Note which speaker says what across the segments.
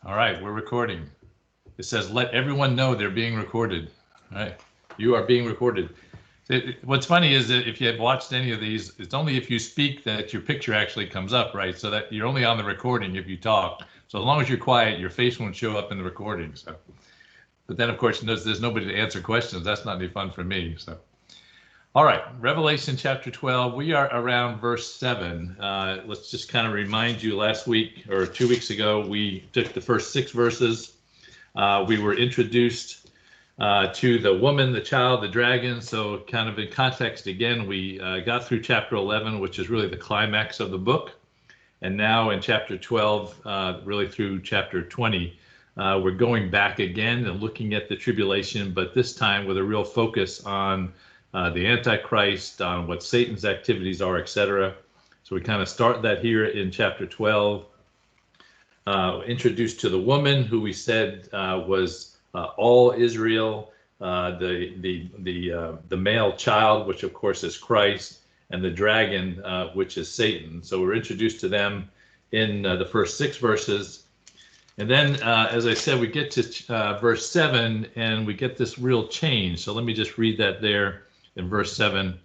Speaker 1: All right, we're recording. It says, let everyone know they're being recorded. All right, you are being recorded. What's funny is that if you have watched any of these, it's only if you speak that your picture actually comes up, right? So that you're only on the recording if you talk. So as long as you're quiet, your face won't show up in the recording. So, but then of course, there's nobody to answer questions. That's not any fun for me. So, all right, Revelation chapter 12. We are around verse 7. Let's just kind of remind you, last week or 2 weeks ago, we took the first 6 verses. We were introduced to the woman, the child, the dragon. So kind of in context again, we got through chapter 11, which is really the climax of the book. And now in chapter 12, really through chapter 20, we're going back again and looking at the tribulation, but this time with a real focus on the Antichrist, on what Satan's activities are, etc. So we kind of start that here in chapter 12. Introduced to the woman, who we said was all Israel, the male child, which of course is Christ, and the dragon, which is Satan. So we're introduced to them in the first 6 verses. And then, as I said, we get to verse 7, and we get this real change. So let me just read that there in verse 7. It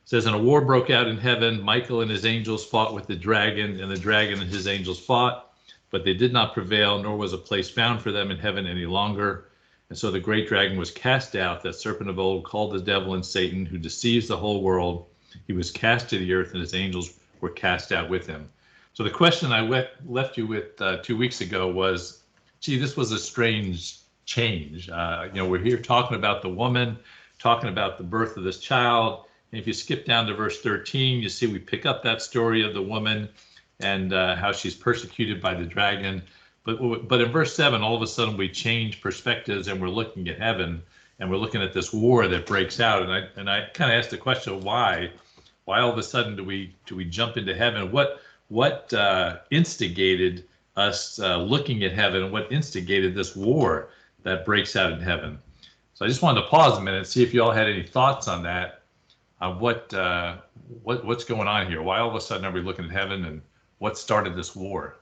Speaker 1: says, and a war broke out in heaven. Michael and his angels fought with the dragon, and the dragon and his angels fought, but they did not prevail, nor was a place found for them in heaven any longer. And so the great dragon was cast out, that serpent of old, called the devil and Satan, who deceives the whole world. He was cast to the earth, and his angels were cast out with him. So the question I left you with 2 weeks ago was, gee, this was a strange change. We're here talking about the woman, talking about the birth of this child. And if you skip down to verse 13, you see we pick up that story of the woman and how she's persecuted by the dragon. But in verse 7, all of a sudden we change perspectives, and we're looking at heaven, and we're looking at this war that breaks out. And I kind of asked the question, why all of a sudden do we jump into heaven? What instigated us looking at heaven? What instigated this war that breaks out in heaven? So I just wanted to pause a minute and see if you all had any thoughts on that. What's going on here? Why all of a sudden are we looking at heaven, and what started this war?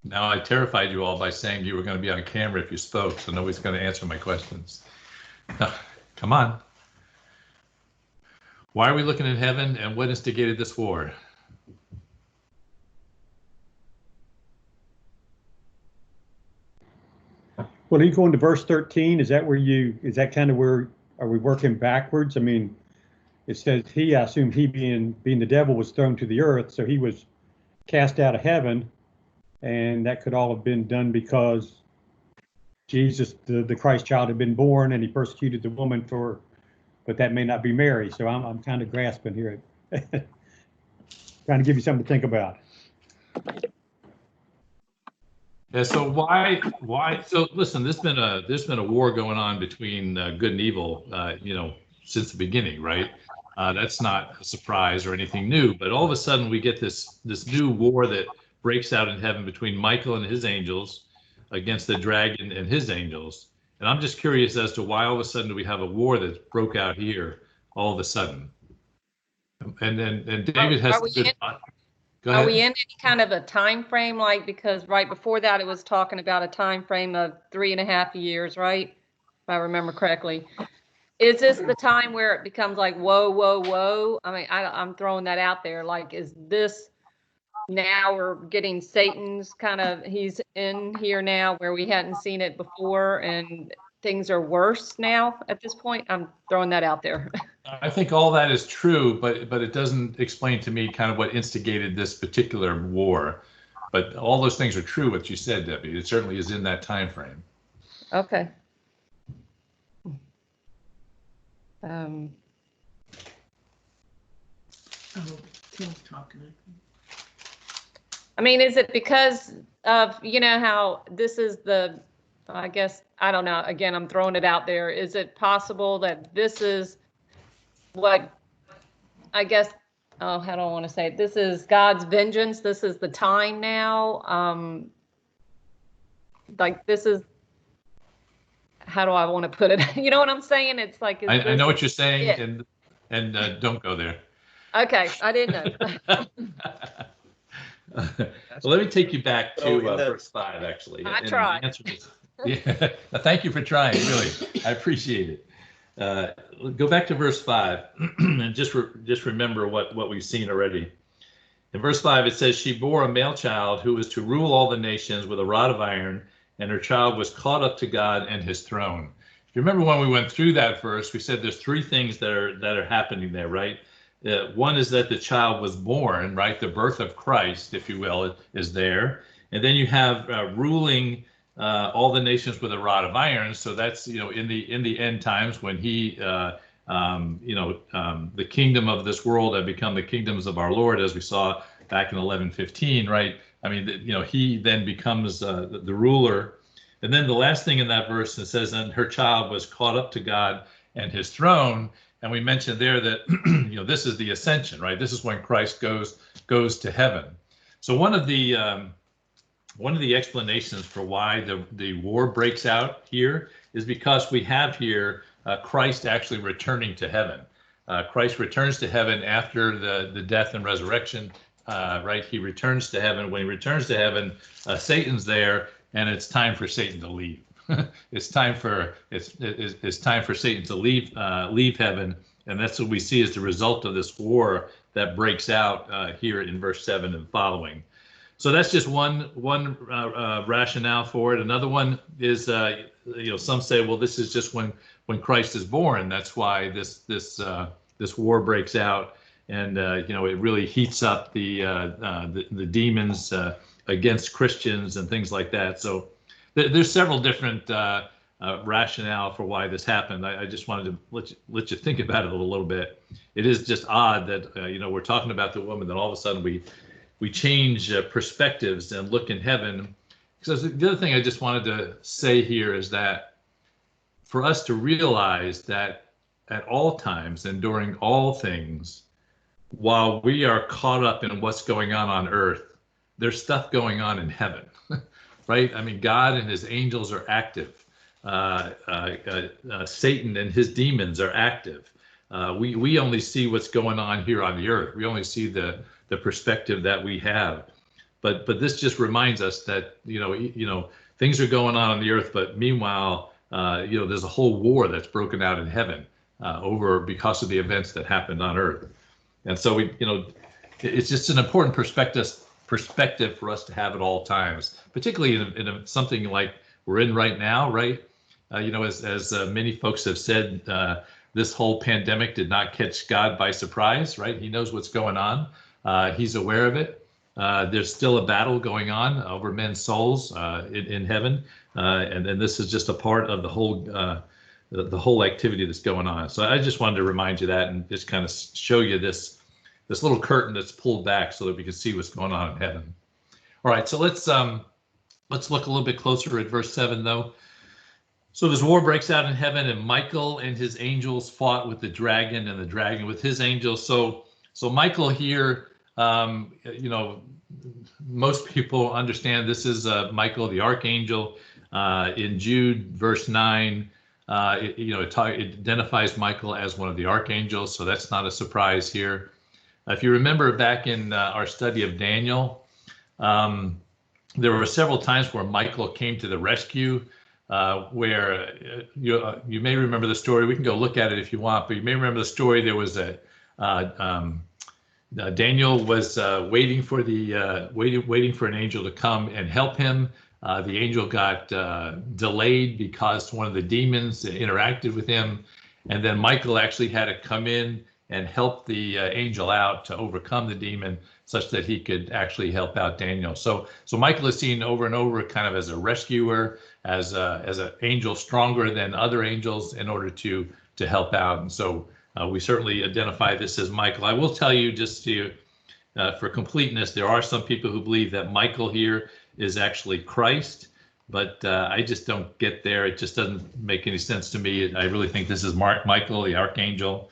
Speaker 1: Now, I terrified you all by saying you were going to be on camera if you spoke, so nobody's going to answer my questions. Come on. Why are we looking at heaven, and what instigated this war?
Speaker 2: Well, you go into verse 13. Is that kind of where, are we working backwards? I mean, it says I assume he being the devil was thrown to the earth, so he was cast out of heaven. And that could all have been done because Jesus, the Christ child, had been born, and he persecuted the woman but that may not be Mary. So I'm kind of grasping here, trying to give you something to think about.
Speaker 1: Yeah. So why? So listen, there's been a war going on between good and evil, since the beginning, right? That's not a surprise or anything new. But all of a sudden, we get this new war that breaks out in heaven between Michael and his angels against the dragon and his angels. And I'm just curious as to why all of a sudden do we have a war that broke out here all of a sudden? And David has some good thought. Go ahead.
Speaker 3: Are we in any kind of a time frame, because right before that it was talking about a time frame of 3.5 years, right? If I remember correctly. Is this the time where it becomes like, whoa, whoa, whoa? I mean, I'm throwing that out there. Like, is this now we're getting Satan's he's in here now where we hadn't seen it before, and things are worse now at this point? I'm throwing that out there.
Speaker 1: I think all that is true, but it doesn't explain to me kind of what instigated this particular war. But all those things are true, what you said, Debbie. It certainly is in that time frame.
Speaker 3: Okay.
Speaker 4: Tim's talking.
Speaker 3: I mean, is it because of, how this is I guess, I don't know. Again, I'm throwing it out there. Is it possible that this is what, I guess, how do I want to say it? This is God's vengeance. This is the time now. This is, how do I want to put it? You know what I'm saying? It's like,
Speaker 1: I know what you're saying. And And don't go there.
Speaker 3: Okay, I didn't know.
Speaker 1: Well, let me take you back
Speaker 5: So
Speaker 1: to
Speaker 5: in the-
Speaker 1: verse 5, actually.
Speaker 3: I
Speaker 1: And
Speaker 3: tried.
Speaker 1: the answer is, yeah, thank you for trying, really. I appreciate it. Go back to verse 5 and just remember what we've seen already. In verse 5, it says, she bore a male child who was to rule all the nations with a rod of iron, and her child was caught up to God and his throne. If you remember when we went through that verse, we said there's three things that are happening there, right? One is that the child was born, right? The birth of Christ, if you will, is there. And then you have ruling all the nations with a rod of iron. So that's, in the end times when he, the kingdom of this world have become the kingdoms of our Lord, as we saw back in 11:15, right? I mean, he then becomes the ruler. And then the last thing in that verse, it says, and her child was caught up to God and his throne. And we mentioned there that, this is the ascension, right? This is when Christ goes to heaven. So one of the explanations for why the war breaks out here is because we have here Christ actually returning to heaven. Christ returns to heaven after the death and resurrection, right? He returns to heaven. When he returns to heaven, Satan's there, and it's time for Satan to leave. It's time for Satan to leave heaven, and that's what we see as the result of this war that breaks out here in verse 7 and following. So that's just one rationale for it. Another one is, some say, well, this is just when Christ is born. That's why this war breaks out, and it really heats up the demons against Christians and things like that. So there's several different rationale for why this happened. I just wanted to let you think about it a little bit. It is just odd that we're talking about the woman, then all of a sudden we change perspectives and look in heaven. Because the other thing I just wanted to say here is that for us to realize that at all times and during all things, while we are caught up in what's going on earth, there's stuff going on in heaven, right? I mean, God and his angels are active. Satan and his demons are active. We only see what's going on here on the earth. We only see the perspective that we have. But this just reminds us that, things are going on the earth, but meanwhile, there's a whole war that's broken out in heaven because of the events that happened on earth. And so it's just an important perspective for us to have at all times, particularly in something like we're in right now, right? As many folks have said, this whole pandemic did not catch God by surprise, right? He knows what's going on. He's aware of it. There's still a battle going on over men's souls in heaven, and then this is just a part of the whole activity that's going on. So I just wanted to remind you that and just kind of show you this little curtain that's pulled back so that we can see what's going on in heaven. All right, so let's look a little bit closer at verse 7, though. So this war breaks out in heaven, and Michael and his angels fought with the dragon, and the dragon with his angels. So Michael here, most people understand this is Michael, the archangel. In Jude, verse 9, it identifies Michael as one of the archangels, so that's not a surprise here. If you remember back in our study of Daniel, there were several times where Michael came to the rescue, where you may remember the story. We can go look at it if you want, but you may remember the story. There was Daniel was waiting for an angel to come and help him. The angel got delayed because one of the demons interacted with him, and then Michael actually had to come in and help the angel out to overcome the demon, such that he could actually help out Daniel. So Michael is seen over and over kind of as a rescuer, as an angel stronger than other angels in order to help out. And so we certainly identify this as Michael. I will tell you, just for completeness, there are some people who believe that Michael here is actually Christ, but I just don't get there. It just doesn't make any sense to me. I really think this is Michael, the archangel,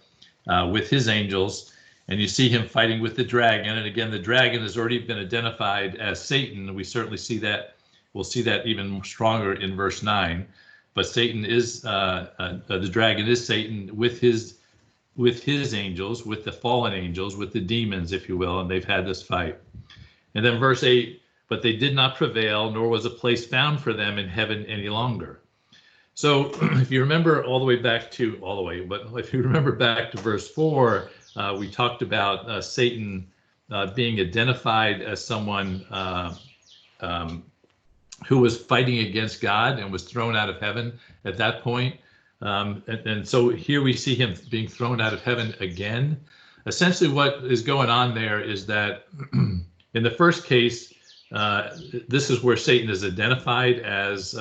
Speaker 1: with his angels, and you see him fighting with the dragon. And again, the dragon has already been identified as Satan. We certainly see that. We'll see that even stronger in verse 9. But Satan is the dragon is Satan with his his angels, with the fallen angels, with the demons, if you will, and they've had this fight. And then verse 8, but they did not prevail, nor was a place found for them in heaven any longer. So if you remember but if you remember back to verse 4, we talked about Satan being identified as someone who was fighting against God and was thrown out of heaven at that point. And so here we see him being thrown out of heaven again. Essentially what is going on there is that in the first case, this is where Satan is identified as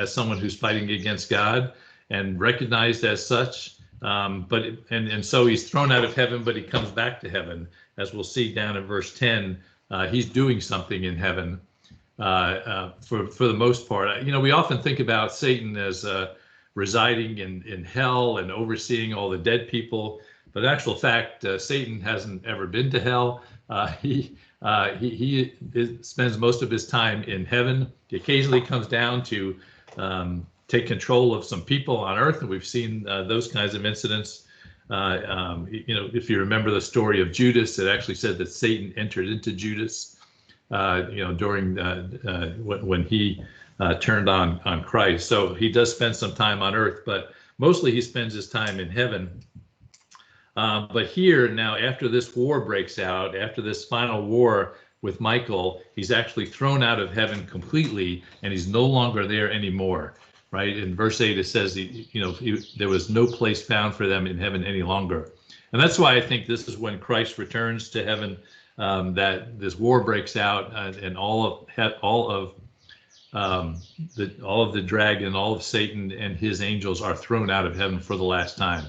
Speaker 1: someone who's fighting against God and recognized as such. And so he's thrown out of heaven, but he comes back to heaven, as we'll see down in verse 10. He's doing something in heaven for the most part. We often think about Satan as residing in hell and overseeing all the dead people, but in actual fact, Satan hasn't ever been to hell. He spends most of his time in heaven. He occasionally comes down to take control of some people on earth, and we've seen those kinds of incidents. If you remember the story of Judas, it actually said that Satan entered into Judas, during when he turned on Christ. So he does spend some time on earth, but mostly he spends his time in heaven. But here now, after this war breaks out, after this final war with Michael, he's actually thrown out of heaven completely, and he's no longer there anymore. Right? In verse 8, it says, there was no place found for them in heaven any longer. And that's why I think this is when Christ returns to heaven, that this war breaks out, and all of the dragon, all of Satan and his angels are thrown out of heaven for the last time.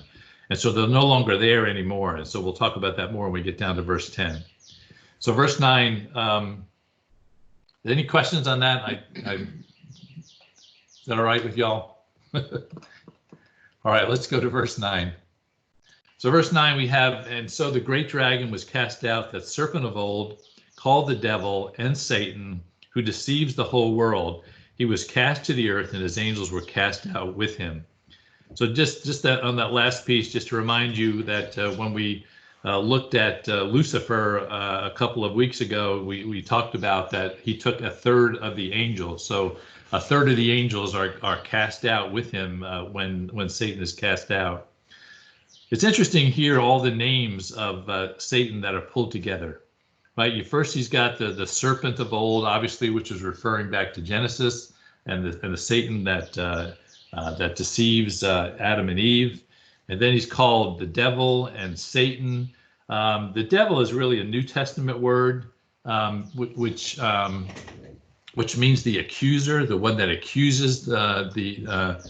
Speaker 1: And so they're no longer there anymore. And so we'll talk about that more when we get down to verse 10. So verse 9, any questions on that? Is that all right with y'all? All right, let's go to verse 9. So verse 9 we have, and so the great dragon was cast out, that serpent of old, called the devil and Satan, who deceives the whole world. He was cast to the earth, and his angels were cast out with him. So just that on that last piece, just to remind you that when we looked at Lucifer a couple of weeks ago, we talked about that he took a third of the angels. So a third of the angels are cast out with him when Satan is cast out. It's interesting here, all the names of Satan that are pulled together. Right, first he's got the serpent of old, obviously, which is referring back to Genesis, and the Satan that deceives Adam and Eve. And then he's called the devil and Satan. The devil is really a New Testament word, which means the accuser, the one that accuses the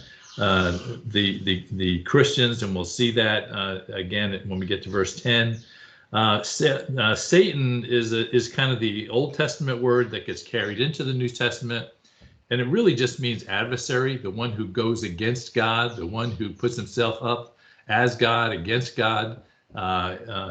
Speaker 1: Christians, and we'll see that again when we get to verse 10. Satan is kind of the Old Testament word that gets carried into the New Testament, and it really just means adversary, the one who goes against God, the one who puts himself up as God against God.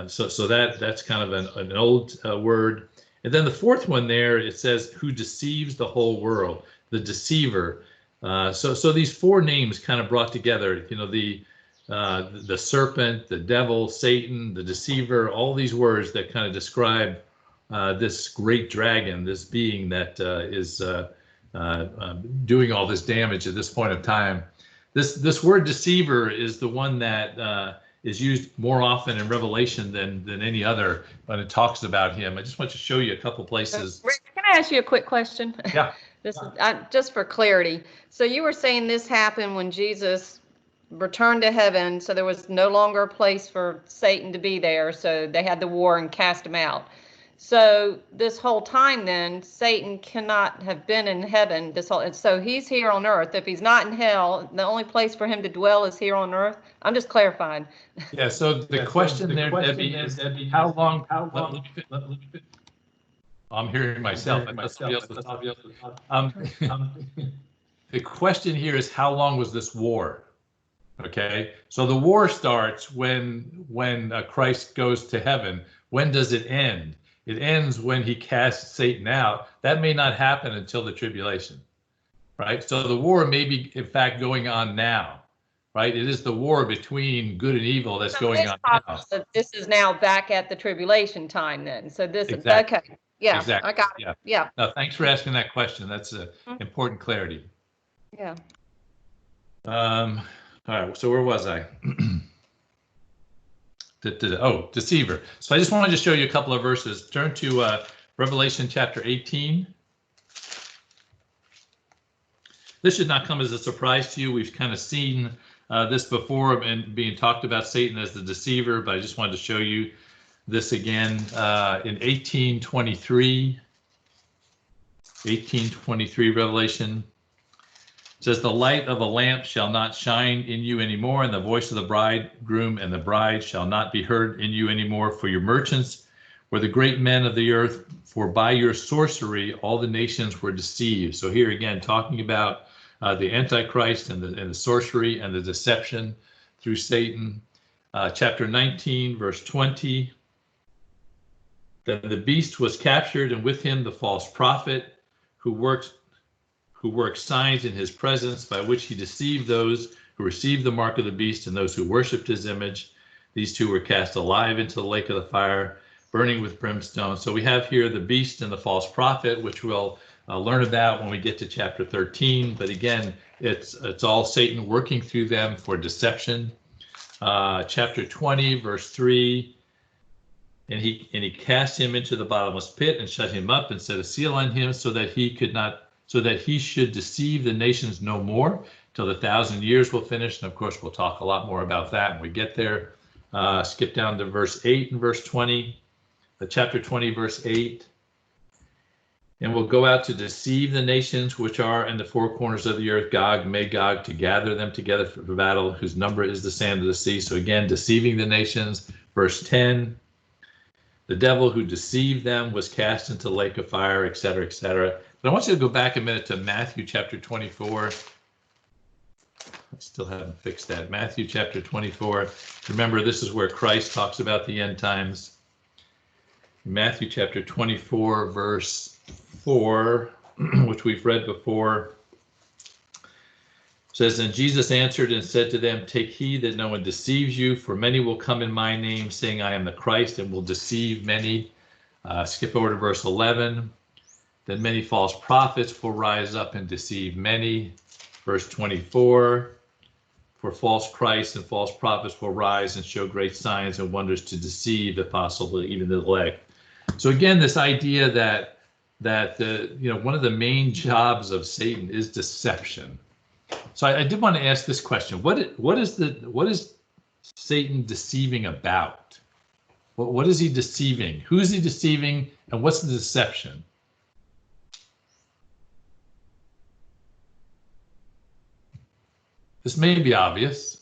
Speaker 1: So that's kind of an old word. And then the fourth one there, it says, who deceives the whole world, the deceiver. So these four names kind of brought together, the serpent, the devil, Satan, the deceiver, all these words that kind of describe this great dragon, this being that is doing all this damage at this point of time. This word deceiver is the one that is used more often in Revelation than any other when it talks about him. I just want to show you a couple places.
Speaker 3: Rick, can I ask you a quick question?
Speaker 1: Yeah.
Speaker 3: This is just for clarity. So you were saying this happened when Jesus returned to heaven, so there was no longer a place for Satan to be there, so they had the war and cast him out. So this whole time then, Satan cannot have been in heaven. So he's here on earth. If he's not in hell, the only place for him to dwell is here on earth. I'm just clarifying.
Speaker 1: Yeah, so the question there, Debbie, is how long? I'm hearing myself. The question here is, how long was this war? Okay, so the war starts when Christ goes to heaven. When does it end? It ends when he casts Satan out. That may not happen until the tribulation, right? So the war may be, in fact, going on now, right? It is the war between good and evil that's
Speaker 3: So
Speaker 1: going
Speaker 3: this
Speaker 1: on now.
Speaker 3: this is now back at the tribulation time then. So this is,
Speaker 1: Exactly.
Speaker 3: okay. Yeah,
Speaker 1: Exactly.
Speaker 3: I got it.
Speaker 1: Yeah.
Speaker 3: Yeah,
Speaker 1: No, thanks for asking that question. That's important clarity.
Speaker 3: yeah.
Speaker 1: All right, so where was I? Deceiver. So I just wanted to show you a couple of verses. Turn to Revelation chapter 18. This should not come as a surprise to you. We've kind of seen this before and being talked about Satan as the deceiver, but I just wanted to show you this again in 1823. 1823 Revelation. It says, the light of a lamp shall not shine in you anymore, and the voice of the bridegroom and the bride shall not be heard in you anymore, for your merchants were the great men of the earth, for by your sorcery all the nations were deceived. So here again, talking about the Antichrist and the sorcery and the deception through Satan. Chapter 19, verse 20. Then the beast was captured, and with him the false prophet, who worked signs in his presence, by which he deceived those who received the mark of the beast and those who worshipped his image. These two were cast alive into the lake of the fire, burning with brimstone. So we have here the beast and the false prophet, which we'll learn about when we get to chapter 13. But again, it's all Satan working through them for deception. Chapter 20, verse 3. And he cast him into the bottomless pit and shut him up and set a seal on him, so that he should deceive the nations no more till the 1,000 years will finish. And of course, we'll talk a lot more about that when we get there. Skip down to verse 8 and verse 20, chapter 20, verse 8. And will go out to deceive the nations which are in the four corners of the earth, Gog, Magog, to gather them together for battle, whose number is the sand of the sea. So again, deceiving the nations. Verse 10. The devil who deceived them was cast into the lake of fire, etc., etc. But I want you to go back a minute to Matthew chapter 24. I still haven't fixed that. Matthew chapter 24. Remember, this is where Christ talks about the end times. Matthew chapter 24, verse 4, which we've read before, says, and Jesus answered and said to them, take heed that no one deceives you, for many will come in my name, saying, I am the Christ, and will deceive many. Skip over to verse 11. Then many false prophets will rise up and deceive many. Verse 24. For false Christs and false prophets will rise and show great signs and wonders to deceive, if possible, even the elect. So again, this idea that one of the main jobs of Satan is deception. So I did want to ask this question: what is Satan deceiving about? What is he deceiving? Who is he deceiving, and what's the deception? This may be obvious.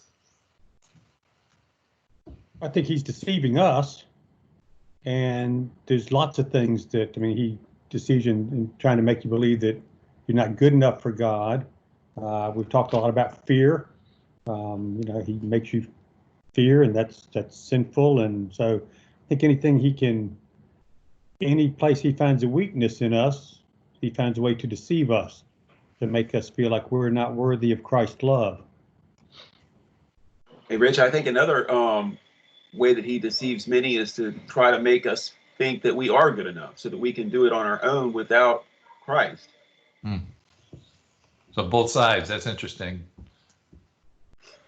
Speaker 2: I think he's deceiving us, and there's lots of things that, he deceives you in trying to make you believe that you're not good enough for God. We've talked a lot about fear. He makes you fear, and that's sinful. And so I think any place he finds a weakness in us, he finds a way to deceive us, to make us feel like we're not worthy of Christ's love.
Speaker 5: Hey, Rich, I think another way that he deceives many is to try to make us think that we are good enough so that we can do it on our own without Christ.
Speaker 1: So both sides, that's interesting.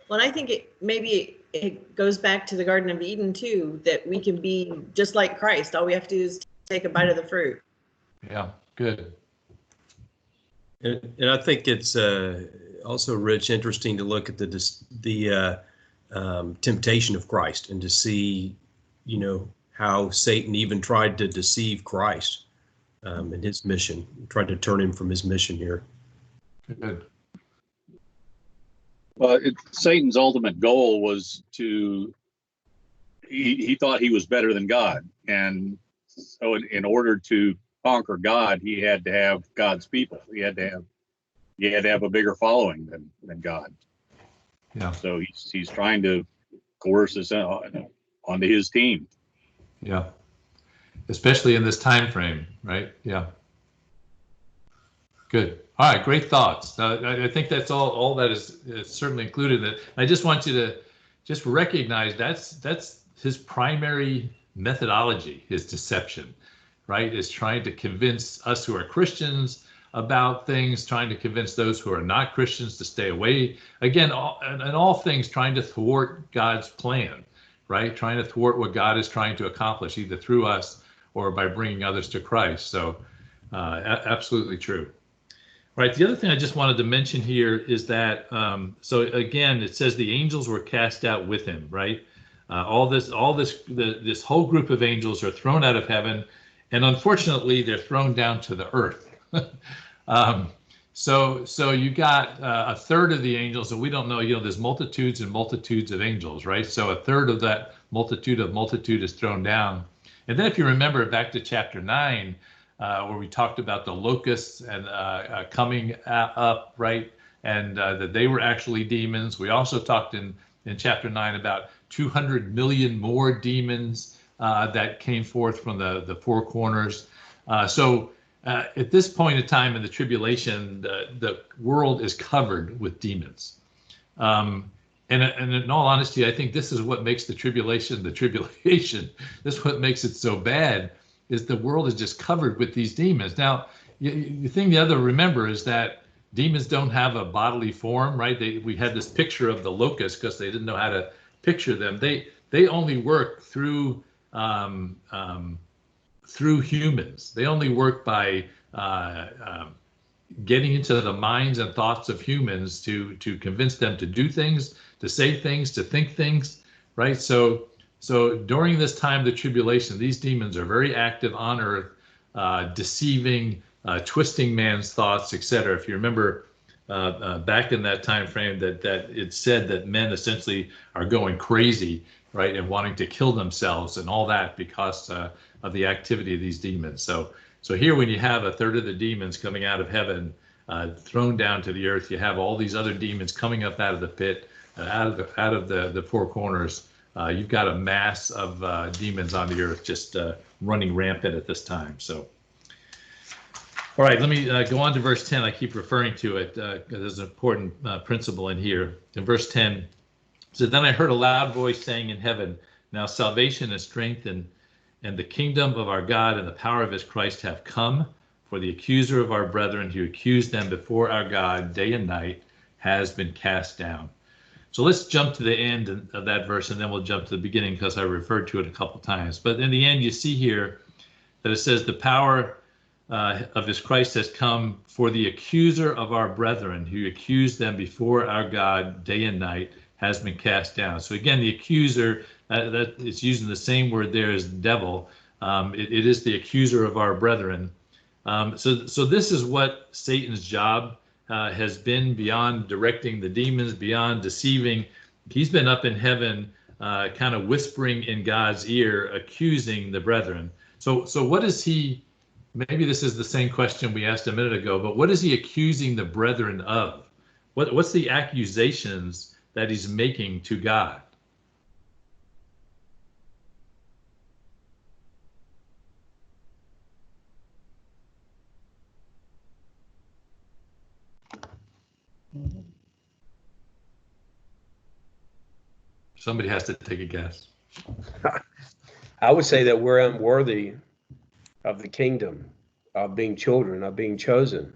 Speaker 6: Well, I think it goes back to the Garden of Eden too, that we can be just like Christ. All we have to do is take a bite of the fruit.
Speaker 1: Yeah, good.
Speaker 7: And I think it's also, Rich, interesting to look at the temptation of Christ and to see, how Satan even tried to deceive Christ in his mission, tried to turn him from his mission here.
Speaker 1: Good.
Speaker 8: Well, Satan's ultimate goal was he thought he was better than God. And so in order to conquer God, he had to have God's people. He had to have a bigger following than God.
Speaker 1: Yeah.
Speaker 8: So he's trying to coerce us onto his team.
Speaker 1: Yeah. Especially in this time frame, right? Yeah. Good. All right, great thoughts. I think that's all that is certainly included in it. I just want you to just recognize that's his primary methodology, his deception, right? Is trying to convince us who are Christians about things, trying to convince those who are not Christians to stay away. Again, and all things trying to thwart God's plan, right? Trying to thwart what God is trying to accomplish, either through us or by bringing others to Christ. So absolutely true. Right. The other thing I just wanted to mention here is that, so again, it says the angels were cast out with him, right? This whole group of angels are thrown out of heaven, and unfortunately, they're thrown down to the earth. So you got a third of the angels, and we don't know, there's multitudes and multitudes of angels, right? So a third of that multitude is thrown down. And then if you remember back to chapter 9, where we talked about the locusts and coming up, right? And that they were actually demons. We also talked in chapter 9 about 200 million more demons that came forth from the four corners. So at this point in time in the tribulation, the world is covered with demons. And in all honesty, I think this is what makes the tribulation. This is what makes it so bad, is the world is just covered with these demons. Now, the thing you have to remember is that demons don't have a bodily form, right? We had this picture of the locusts because they didn't know how to picture them. They only work through humans. They only work by getting into the minds and thoughts of humans to convince them to do things, to say things, to think things, right? So during this time of the tribulation, these demons are very active on earth, deceiving, twisting man's thoughts, etc. If you remember back in that time frame that it said that men essentially are going crazy, right, and wanting to kill themselves and all that because of the activity of these demons. So here, when you have a third of the demons coming out of heaven, thrown down to the earth, you have all these other demons coming up out of the pit, out of the four corners. You've got a mass of demons on the earth just running rampant at this time. So, all right, let me go on to verse 10. I keep referring to it because there's an important principle in here. In verse 10, so then I heard a loud voice saying in heaven, now salvation and strength and the kingdom of our God and the power of his Christ have come, for the accuser of our brethren who accused them before our God day and night has been cast down. So let's jump to the end of that verse, and then we'll jump to the beginning because I referred to it a couple times. But in the end, you see here that it says the power of his Christ has come, for the accuser of our brethren who accused them before our God day and night has been cast down. So again, the accuser, that is using the same word there as devil. It is the accuser of our brethren. So this is what Satan's job has been, beyond directing the demons, beyond deceiving. He's been up in heaven, kind of whispering in God's ear, accusing the brethren. So what is he? Maybe this is the same question we asked a minute ago, but what is he accusing the brethren of? What's the accusations that he's making to God? Somebody has to take a guess.
Speaker 9: I would say that we're unworthy of the kingdom, of being children, of being chosen.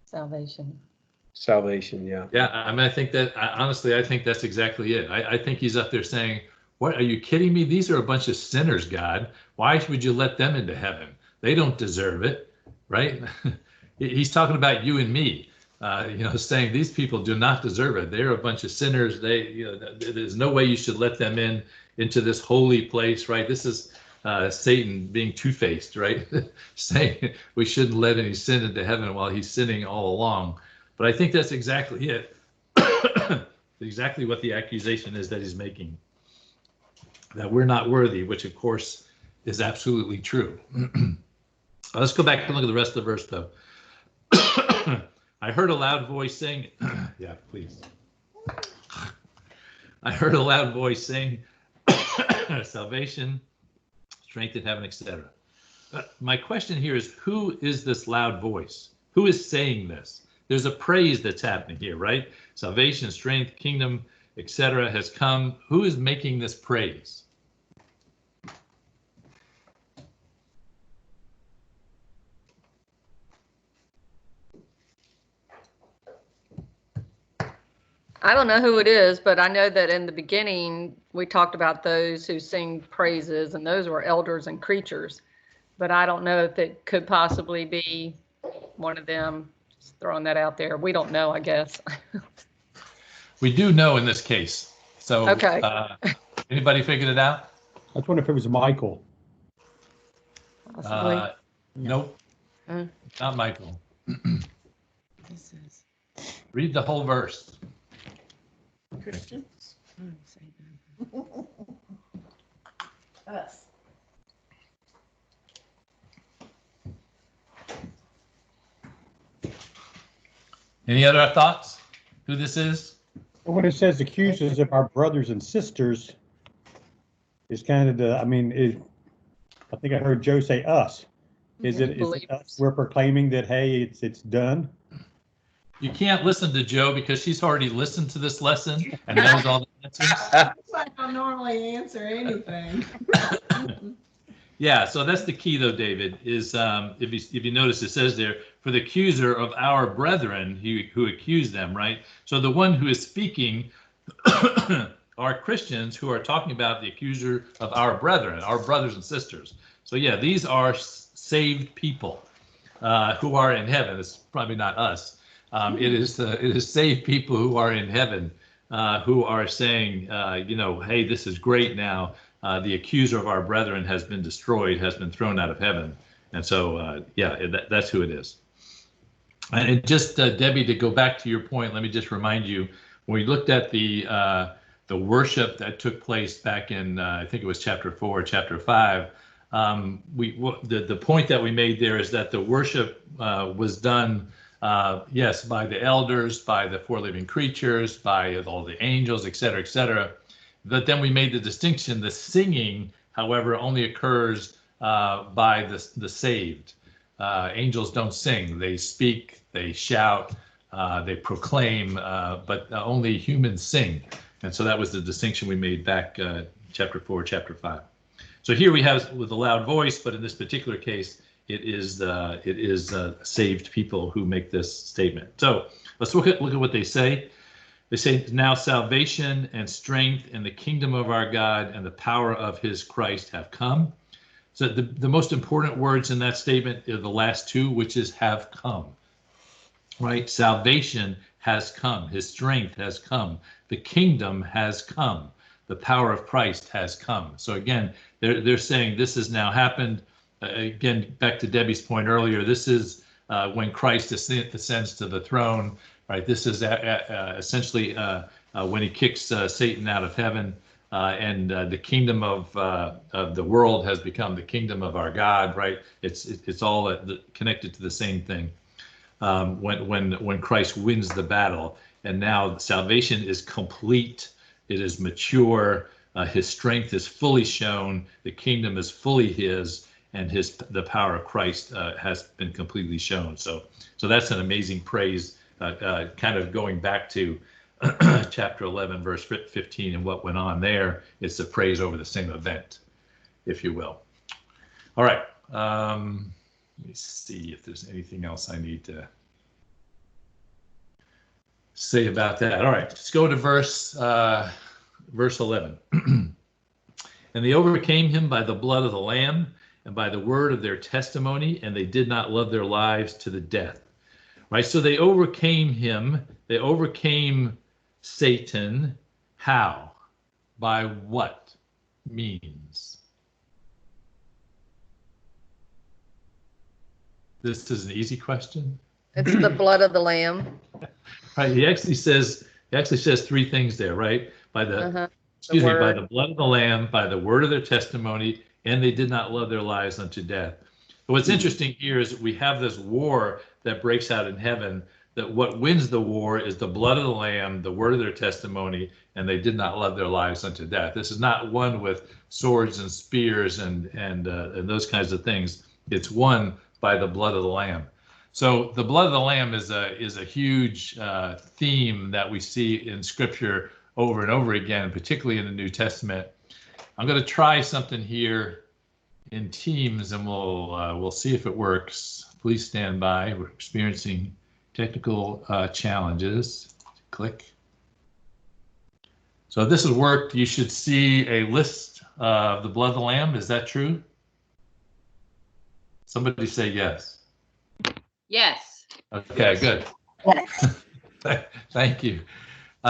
Speaker 9: Salvation, yeah.
Speaker 1: Yeah, I mean, I think that, honestly, I think that's exactly it. I think he's up there saying, what, are you kidding me? These are a bunch of sinners, God. Why would you let them into heaven? They don't deserve it, right? He's talking about you and me. Saying these people do not deserve it. They're a bunch of sinners. There's no way you should let them into this holy place, right? This is Satan being two-faced, right? Saying we shouldn't let any sin into heaven while he's sinning all along. But I think that's exactly it. Exactly what the accusation is that he's making. That we're not worthy, which of course is absolutely true. Let's go back and look at the rest of the verse, though. I heard a loud voice saying, yeah, please. I heard a loud voice saying, salvation, strength in heaven, etc. My question here is, who is this loud voice? Who is saying this? There's a praise that's happening here, right? Salvation, strength, kingdom, etc. has come. Who is making this praise?
Speaker 3: I don't know who it is, but I know that in the beginning, we talked about those who sing praises, and those were elders and creatures. But I don't know if it could possibly be one of them. Just throwing that out there. We don't know, I guess.
Speaker 1: We do know in this case. So,
Speaker 3: Okay.
Speaker 1: Anybody figured it out?
Speaker 2: I was wondering if it was Michael.
Speaker 3: Possibly.
Speaker 1: Nope,
Speaker 3: Uh.
Speaker 1: not Michael.
Speaker 4: This is
Speaker 1: Read the whole verse.
Speaker 4: Christians.
Speaker 6: Us.
Speaker 1: Any other thoughts? Who this is?
Speaker 2: Well, when it says accusers of our brothers and sisters, it's kind of the, I think I heard Joe say us. Is it us?
Speaker 3: Believers.
Speaker 2: We're proclaiming that, hey, it's done?
Speaker 1: You can't listen to Joe because she's already listened to this lesson and knows all the answers.
Speaker 4: It's like I don't normally answer anything.
Speaker 1: Yeah, so that's the key though, David, is if you notice it says there, for the accuser of our brethren who accuse them, right? So the one who is speaking are Christians who are talking about the accuser of our brethren, our brothers and sisters. So yeah, these are saved people who are in heaven. It's probably not us. It is saved people who are in heaven who are saying, hey, this is great now. The accuser of our brethren has been destroyed, has been thrown out of heaven. And so, that's who it is. And just, Debbie, to go back to your point, let me just remind you, when we looked at the worship that took place back in, I think it was chapter 4, chapter 5, the point that we made there is that the worship was done, yes, by the elders, by the four living creatures, by all the angels, et cetera, et cetera. But then we made the distinction, the singing, however, only occurs by the saved. Angels don't sing, they speak, they shout, they proclaim, but only humans sing. And so that was the distinction we made back chapter 4, chapter 5. So here we have with a loud voice, but in this particular case, it is saved people who make this statement. So let's look at what they say. They say, now salvation and strength and the kingdom of our God and the power of his Christ have come. So the most important words in that statement are the last two, which is have come, right? Salvation has come. His strength has come. The kingdom has come. The power of Christ has come. So again, they're saying this has now happened. Again, back to Debbie's point earlier, this is when Christ ascends to the throne. Right, this is essentially when he kicks Satan out of heaven, and the kingdom of the world has become the kingdom of our God. Right, it's all connected to the same thing. When Christ wins the battle, and now salvation is complete, it is mature. His strength is fully shown. The kingdom is fully his, and the power of Christ has been completely shown. So that's an amazing praise. Kind of going back to chapter 11, verse 15, and what went on there. It's a praise over the same event, if you will. All right. Let me see if there's anything else I need to say about that. All right, let's go to verse 11. And they overcame him by the blood of the Lamb and by the word of their testimony, and they did not love their lives to the death. Right, so they overcame him. They overcame Satan. How? By what means? This is an easy question.
Speaker 3: It's the blood of the Lamb.
Speaker 1: Right. He actually says three things there. Right. By by the blood of the Lamb, by the word of their testimony, and they did not love their lives unto death. But what's interesting here is we have this war that breaks out in heaven, that what wins the war is the blood of the Lamb, the word of their testimony, and they did not love their lives unto death. This is not one with swords and spears and those kinds of things. It's won by the blood of the Lamb. So the blood of the Lamb is a huge theme that we see in Scripture over and over again, particularly in the New Testament. I'm going to try something here in Teams, and we'll see if it works. Please stand by. We're experiencing technical challenges. Click. So if this has worked, you should see a list of the blood of the Lamb. Is that true? Somebody say yes.
Speaker 3: Yes.
Speaker 1: Okay, good. Thank you.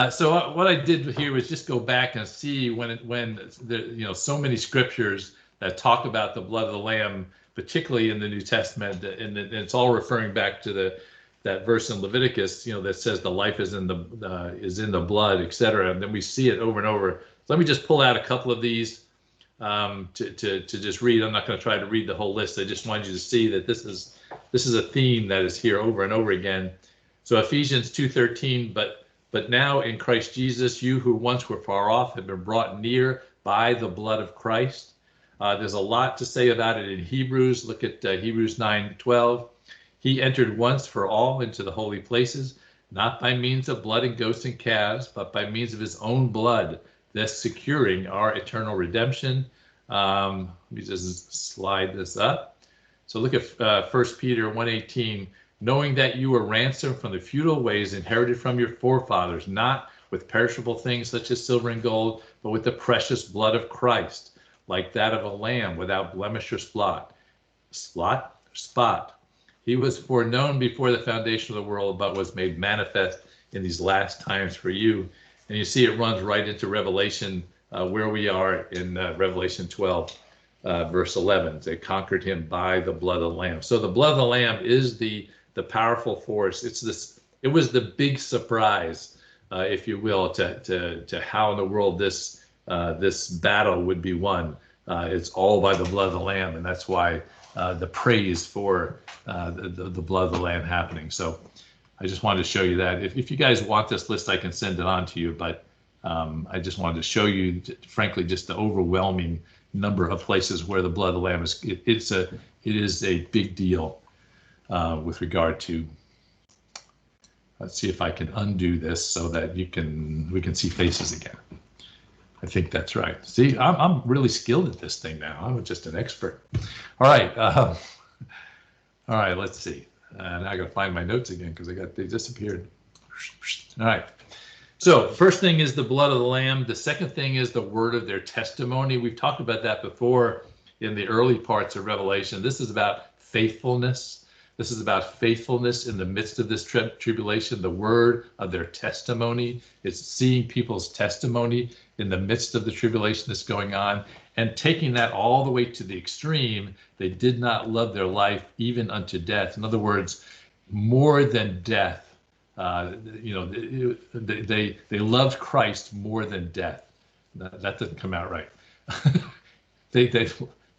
Speaker 1: So what I did here was just go back and see when so many scriptures that talk about the blood of the Lamb, particularly in the New Testament, and it's all referring back to that verse in Leviticus, that says the life is in the blood, etc. And then we see it over and over. So let me just pull out a couple of these to just read. I'm not going to try to read the whole list. I just wanted you to see that this is a theme that is here over and over again. So Ephesians 2:13, but now in Christ Jesus, you who once were far off have been brought near by the blood of Christ. There's a lot to say about it in Hebrews. Look at Hebrews 9:12. He entered once for all into the holy places, not by means of blood and goats and calves, but by means of his own blood, thus securing our eternal redemption. Let me just slide this up. So look at 1 Peter 1:18. Knowing that you were ransomed from the futile ways inherited from your forefathers, not with perishable things such as silver and gold, but with the precious blood of Christ, like that of a lamb without blemish or spot. He was foreknown before the foundation of the world, but was made manifest in these last times for you. And you see it runs right into Revelation, where we are in Revelation 12, verse 11. They conquered him by the blood of the Lamb. So the blood of the Lamb is the powerful force. It was the big surprise, if you will, to how in the world this battle would be won. It's all by the blood of the Lamb, and that's why the praise for the blood of the Lamb happening. So I just wanted to show you that. If you guys want this list, I can send it on to you, but I just wanted to show you, frankly, just the overwhelming number of places where the blood of the Lamb is. It is a big deal with regard to. Let's see if I can undo this so that we can see faces again. I think that's right. See, I'm really skilled at this thing now. I'm just an expert. All right. All right. Let's see. Now I got to find my notes again because they disappeared. All right. So first thing is the blood of the Lamb. The second thing is the word of their testimony. We've talked about that before in the early parts of Revelation. This is about faithfulness. This is about faithfulness in the midst of this tribulation. The word of their testimony is seeing people's testimony in the midst of the tribulation that's going on, and taking that all the way to the extreme. They did not love their life even unto death. In other words, more than death. They loved Christ more than death. That didn't come out right. They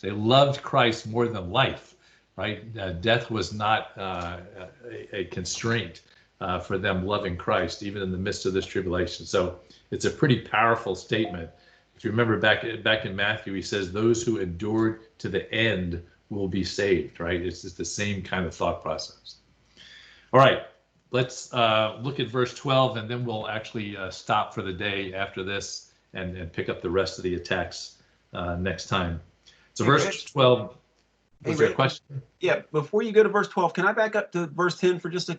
Speaker 1: loved Christ more than life. Right? Death was not a constraint for them loving Christ, even in the midst of this tribulation. So it's a pretty powerful statement. If you remember back in Matthew, he says, those who endured to the end will be saved, right? It's just the same kind of thought process. All right, let's look at verse 12, and then we'll actually stop for the day after this and pick up the rest of the attacks next time. So verse 12. Was there a question?
Speaker 5: Yeah, before you go to verse 12, can I back up to verse 10 for just a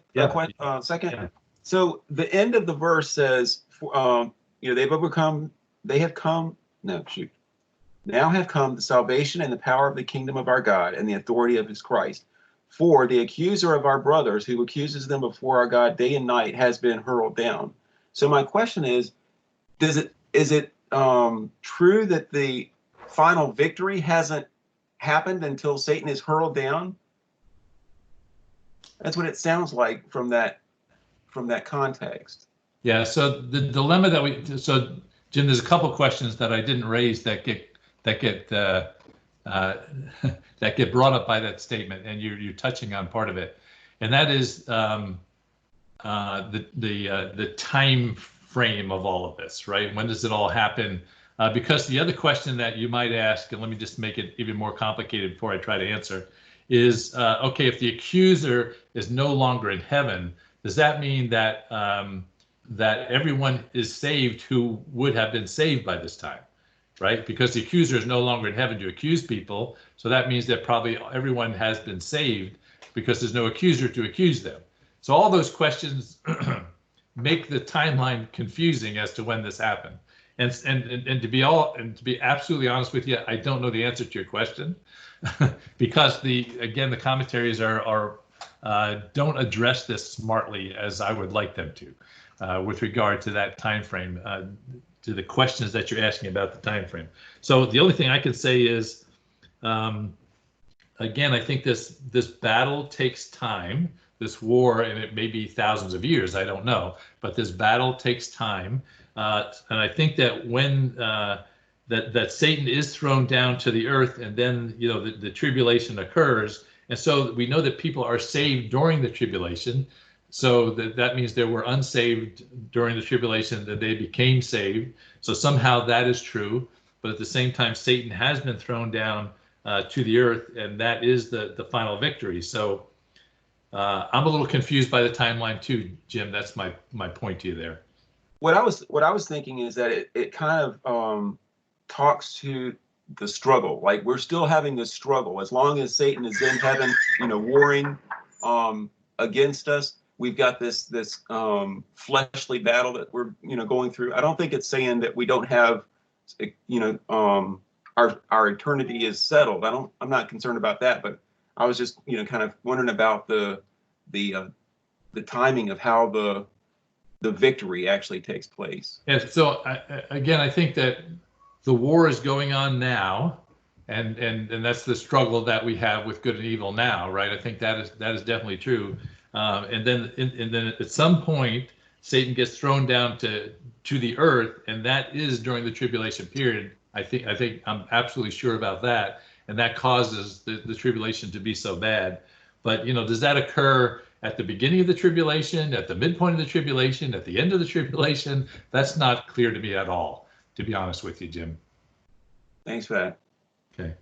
Speaker 5: second? Yeah. So the end of the verse says, now have come the salvation and the power of the kingdom of our God and the authority of his Christ. For the accuser of our brothers who accuses them before our God day and night has been hurled down. So my question is it true that the final victory hasn't happened until Satan is hurled down? That's what it sounds like from that context.
Speaker 1: Yeah. So the dilemma that Jim, there's a couple questions that I didn't raise that get brought up by that statement, and you're touching on part of it, and that is the time frame of all of this, right? When does it all happen? Because the other question that you might ask, and let me just make it even more complicated before I try to answer, is, okay, if the accuser is no longer in heaven, does that mean that that everyone is saved who would have been saved by this time, right? Because the accuser is no longer in heaven to accuse people, so that means that probably everyone has been saved because there's no accuser to accuse them. So all those questions make the timeline confusing as to when this happened. And to be absolutely honest with you, I don't know the answer to your question because the commentaries are don't address this smartly as I would like them to, with regard to that time frame, to the questions that you're asking about the time frame. So the only thing I can say is, again, I think this battle takes time. This war, and it may be thousands of years, I don't know, but this battle takes time. And I think that when that Satan is thrown down to the earth, and then the tribulation occurs, and so we know that people are saved during the tribulation. So that means there were unsaved during the tribulation, that they became saved. So somehow that is true, but at the same time, Satan has been thrown down to the earth, and that is the final victory. So I'm a little confused by the timeline too, Jim. That's my point to you there.
Speaker 5: What I was thinking is that it kind of talks to the struggle. Like, we're still having this struggle as long as Satan is in heaven, warring against us. We've got this fleshly battle that we're going through. I don't think it's saying that we don't have our eternity is settled. I'm not concerned about that, but I was just kind of wondering about the timing of how the victory actually takes place.
Speaker 1: Yeah, so I think that the war is going on now, and that's the struggle that we have with good and evil now, right? I think that is definitely true. And then at some point, Satan gets thrown down to the earth, and that is during the tribulation period. I think I'm absolutely sure about that, and that causes the tribulation to be so bad. But does that occur at the beginning of the tribulation, at the midpoint of the tribulation, at the end of the tribulation? That's not clear to me at all, to be honest with you, Jim.
Speaker 5: Thanks for that.
Speaker 1: Okay.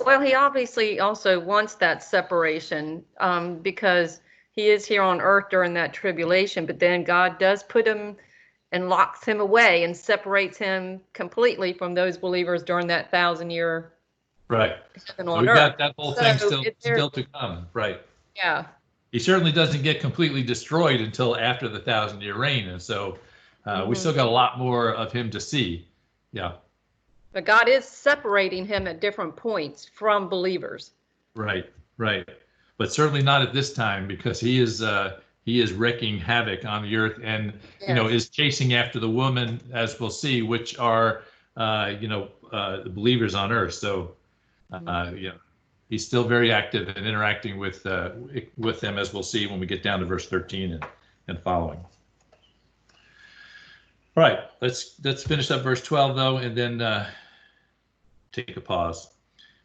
Speaker 3: Well, he obviously also wants that separation, because he is here on earth during that tribulation, but then God does put him and locks him away and separates him completely from those believers during that 1,000-year
Speaker 1: right.
Speaker 3: heaven
Speaker 1: So
Speaker 3: on
Speaker 1: we've
Speaker 3: earth.
Speaker 1: got that whole thing
Speaker 3: So
Speaker 1: still to come, right?
Speaker 3: Yeah.
Speaker 1: He certainly doesn't get completely destroyed until after the 1,000-year reign, and so we still got a lot more of him to see. Yeah.
Speaker 3: But God is separating him at different points from believers.
Speaker 1: Right. But certainly not at this time, because he is wreaking havoc on the earth, and is chasing after the woman, as we'll see, which are the believers on earth. So he's still very active and interacting with them, as we'll see when we get down to verse 13 and following. All right, let's finish up verse 12 though, and then take a pause.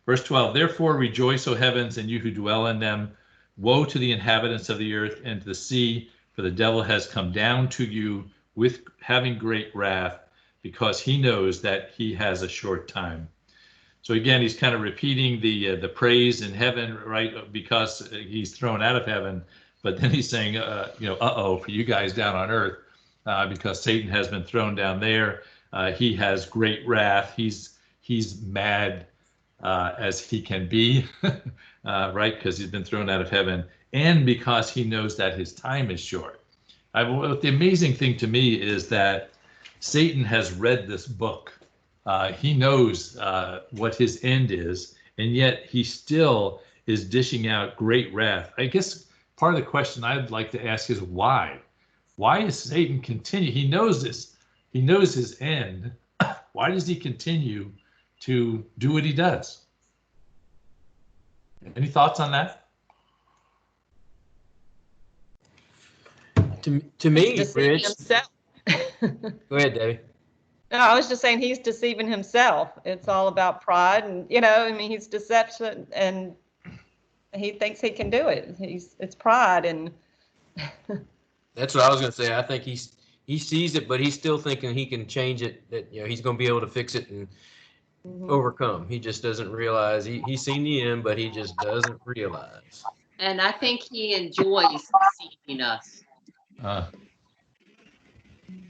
Speaker 1: Verse 12, therefore rejoice, O heavens, and you who dwell in them. Woe to the inhabitants of the earth and to the sea, for the devil has come down to you with having great wrath, because he knows that he has a short time. So again, he's kind of repeating the praise in heaven, right? Because he's thrown out of heaven, but then he's saying, uh-oh, for you guys down on earth, because Satan has been thrown down there. He has great wrath. He's mad as he can be, right? Because he's been thrown out of heaven, and because he knows that his time is short. The amazing thing to me is that Satan has read this book. He knows what his end is, and yet he still is dishing out great wrath. I guess part of the question I'd like to ask is why? Why is Satan continue? He knows this. He knows his end. Why does he continue to do what he does? Any thoughts on that?
Speaker 9: To me,
Speaker 3: Deceiving
Speaker 9: Rich.
Speaker 3: himself.
Speaker 9: Go ahead, Debbie.
Speaker 3: No, I was just saying he's deceiving himself. It's all about pride, and he's deception, and he thinks he can do it. It's pride, and
Speaker 9: That's what I was going to say. I think he sees it, but he's still thinking he can change it. That he's going to be able to fix it, and
Speaker 7: overcome. He just doesn't realize he's seen the end, but he just doesn't realize.
Speaker 10: And I think he enjoys deceiving us.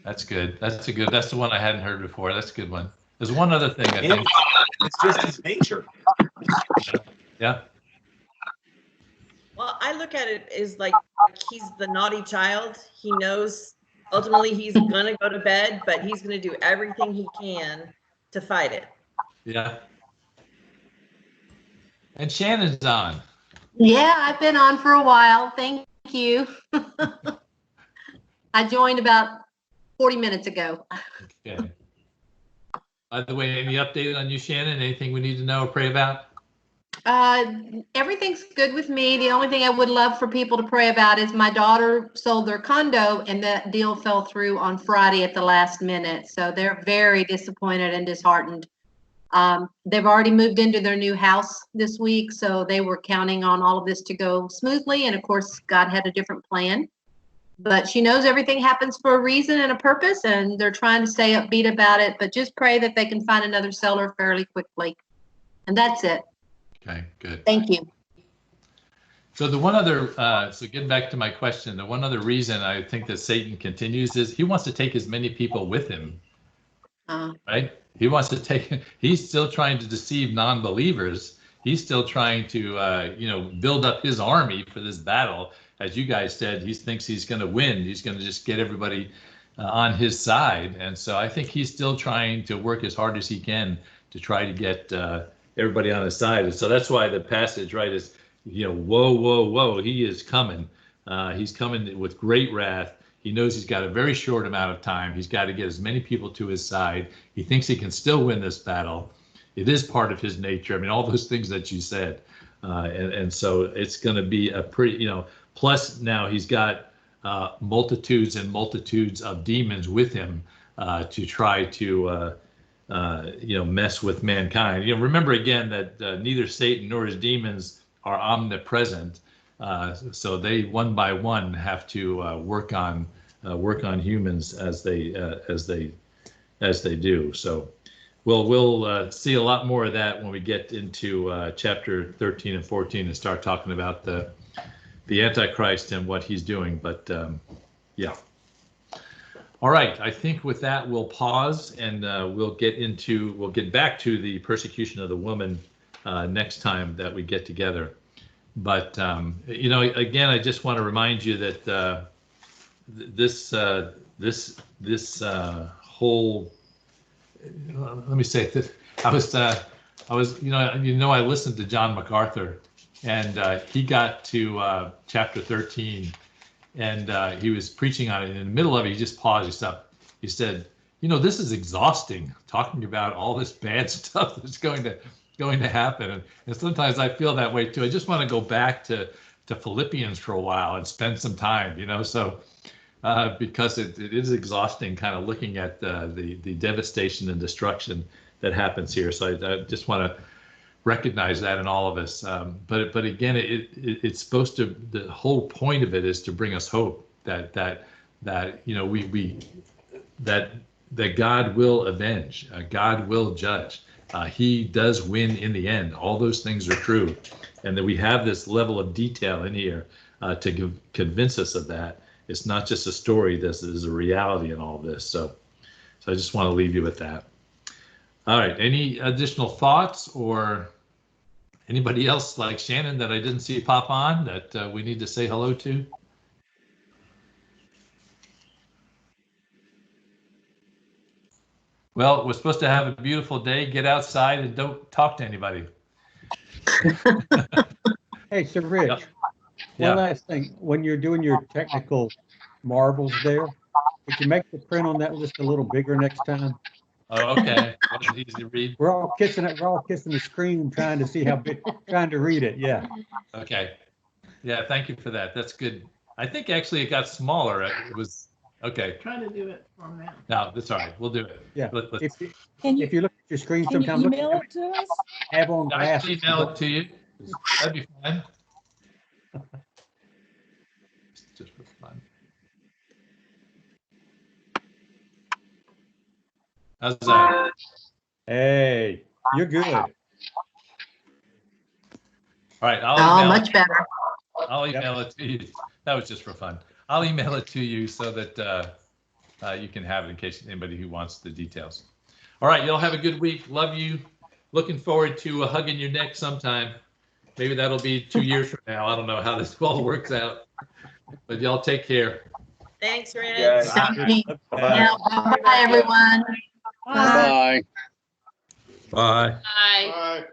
Speaker 1: That's good. That's the one I hadn't heard before. That's a good one. There's one other thing I think.
Speaker 5: It's just his nature.
Speaker 1: Yeah.
Speaker 6: Well, I look at it as like he's the naughty child. He knows ultimately he's gonna go to bed, but he's gonna do everything he can to fight it.
Speaker 1: Yeah. And Shannon's on.
Speaker 11: Yeah, I've been on for a while. Thank you. I joined about 40 minutes ago.
Speaker 1: Okay. By the way, any update on you, Shannon? Anything we need to know or pray about?
Speaker 11: Everything's good with me. The only thing I would love for people to pray about is my daughter sold their condo and that deal fell through on Friday at the last minute. So they're very disappointed and disheartened. They've already moved into their new house this week, so they were counting on all of this to go smoothly. And of course, God had a different plan. But she knows everything happens for a reason and a purpose, and they're trying to stay upbeat about it. But just pray that they can find another seller fairly quickly. And that's it.
Speaker 1: Okay, good.
Speaker 11: Thank you.
Speaker 1: So the one other, so getting back to my question, the one other reason I think that Satan continues is he wants to take as many people with him, right? He wants to take, he's still trying to deceive non-believers. He's still trying to, build up his army for this battle. As you guys said, he thinks he's going to win. He's going to just get everybody on his side. And so I think he's still trying to work as hard as he can to try to get everybody on his side. And so that's why the passage, right, is, whoa, whoa, whoa, he is coming. He's coming with great wrath. He knows he's got a very short amount of time. He's got to get as many people to his side. He thinks he can still win this battle. It is part of his nature. I mean, all those things that you said. And so it's going to be a pretty, plus now he's got multitudes and multitudes of demons with him to try to, mess with mankind. Remember again that neither Satan nor his demons are omnipresent. So they one by one have to work on humans as they do. So we'll see a lot more of that when we get into chapter 13 and 14 and start talking about the Antichrist and what he's doing. But yeah. All right. I think with that we'll pause and we'll get back to the persecution of the woman next time that we get together. But again, I just want to remind you that this whole, let me say this. I listened to John MacArthur, and he got to chapter 13, and he was preaching on it. And in the middle of it, he just paused. He stopped. He said, this is exhausting, talking about all this bad stuff that's going to happen. And sometimes I feel that way too. I just want to go back to Philippians for a while and spend some time, because it is exhausting kind of looking at the devastation and destruction that happens here. So I just want to recognize that in all of us. But again, it's supposed to, the whole point of it is to bring us hope that God will avenge, God will judge. He does win in the end. All those things are true. And that we have this level of detail in here to convince us of that. It's not just a story, this is a reality in all this. So I just want to leave you with that. All right, any additional thoughts or anybody else like Shannon that I didn't see pop on that we need to say hello to? Well, we're supposed to have a beautiful day. Get outside and don't talk to anybody.
Speaker 2: Hey, so Rich,
Speaker 1: Yep.
Speaker 2: one last thing. When you're doing your technical marvels there, could you make the print on that list a little bigger next time?
Speaker 1: Oh, okay. Wasn't easy to read.
Speaker 2: We're all kissing it. We're all kissing the screen, trying to see how big, trying to read it. Yeah.
Speaker 1: Okay. Yeah, thank you for that. That's good. I think actually it got smaller. It was okay.
Speaker 4: Trying to do it from now.
Speaker 1: No, that's all right. We'll do it.
Speaker 2: Yeah.
Speaker 1: Let's
Speaker 2: If you look at your screen
Speaker 4: Can you
Speaker 2: sometime, look
Speaker 4: email it to us?
Speaker 2: have on
Speaker 1: I can
Speaker 2: glasses.
Speaker 1: email it to you. That'd be fine. Just for fun. How's that?
Speaker 2: Hey. You're good.
Speaker 1: All right,
Speaker 11: Oh,
Speaker 1: I'll email
Speaker 11: much better.
Speaker 1: I'll email it to you. That was just for fun. I'll email it to you so that you can have it in case anybody who wants the details. All right, y'all have a good week. Love you. Looking forward to hugging your neck sometime. Maybe that'll be 2 years from now. I don't know how this all works out. But y'all take care.
Speaker 6: Thanks, Rich.
Speaker 5: Yes.
Speaker 11: Thank you.
Speaker 9: Bye.
Speaker 11: Now, bye, everyone.
Speaker 8: Bye.
Speaker 7: Bye.
Speaker 10: Bye.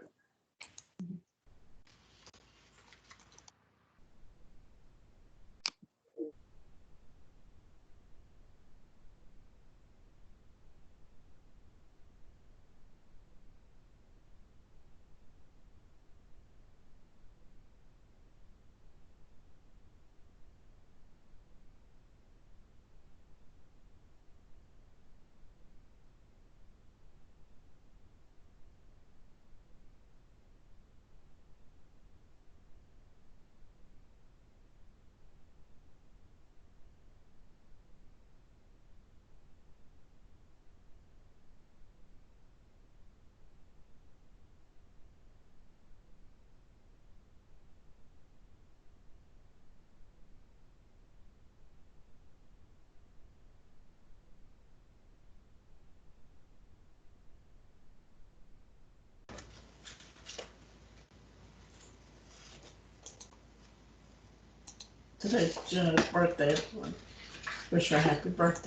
Speaker 4: Today's Jenna's birthday. Wish her happy birthday.